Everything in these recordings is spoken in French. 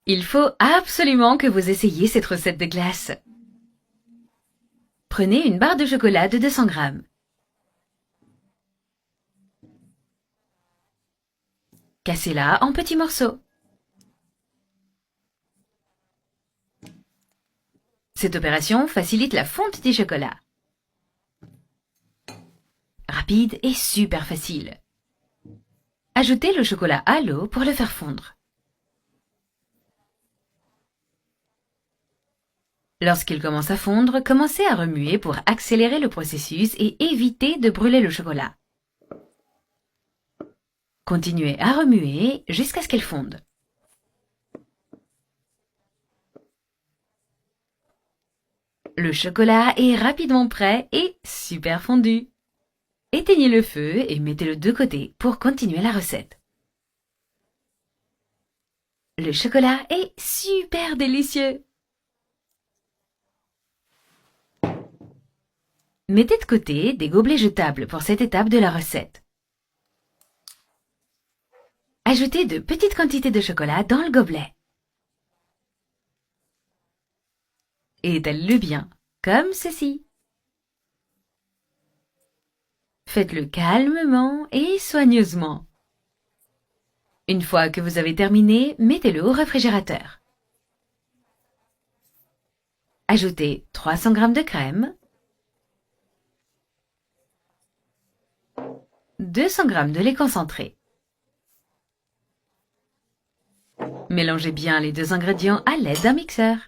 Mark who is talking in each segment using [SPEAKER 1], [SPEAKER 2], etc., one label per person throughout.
[SPEAKER 1] Il faut absolument que vous essayiez cette recette de glace. Prenez une barre de chocolat de 200 grammes. Cassez-la en petits morceaux. Cette opération facilite la fonte des chocolats. Rapide et super facile. Ajoutez le chocolat à l'eau pour le faire fondre. Lorsqu'il commence à fondre, commencez à remuer pour accélérer le processus et éviter de brûler le chocolat. Continuez à remuer jusqu'à ce qu'elle fonde. Le chocolat est rapidement prêt et super fondu. Éteignez le feu et mettez-le de côté pour continuer la recette. Le chocolat est super délicieux. Mettez de côté des gobelets jetables pour cette étape de la recette. Ajoutez de petites quantités de chocolat dans le gobelet. Étalez-le bien, comme ceci. Faites-le calmement et soigneusement. Une fois que vous avez terminé, mettez-le au réfrigérateur. Ajoutez 300 g de crème, 200 g de lait concentré. Mélangez bien les deux ingrédients à l'aide d'un mixeur.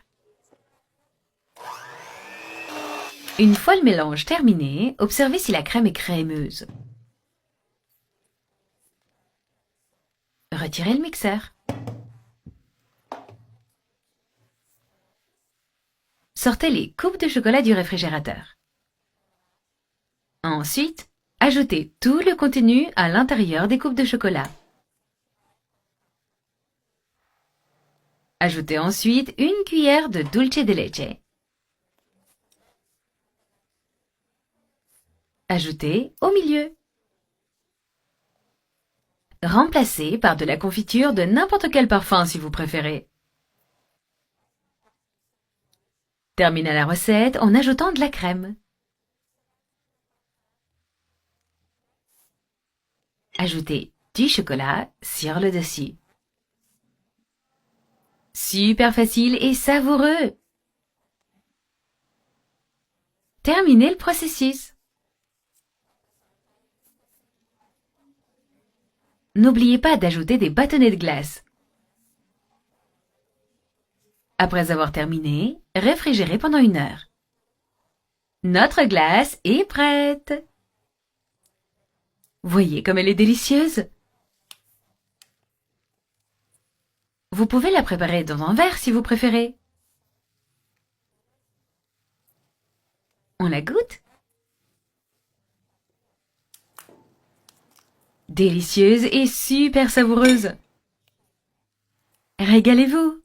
[SPEAKER 1] Une fois le mélange terminé, observez si la crème est crémeuse. Retirez le mixeur. Sortez les coupes de chocolat du réfrigérateur. Ensuite, ajoutez tout le contenu à l'intérieur des coupes de chocolat. Ajoutez ensuite une cuillère de dulce de leche. Ajoutez au milieu. Remplacez par de la confiture de n'importe quel parfum si vous préférez. Terminez la recette en ajoutant de la crème. Ajoutez du chocolat sur le dessus. Super facile et savoureux. Terminez le processus. N'oubliez pas d'ajouter des bâtonnets de glace. Après avoir terminé, réfrigérez pendant 1 heure. Notre glace est prête. Voyez comme elle est délicieuse. Vous pouvez la préparer dans un verre si vous préférez. On la goûte? Délicieuse et super savoureuse. Régalez-vous!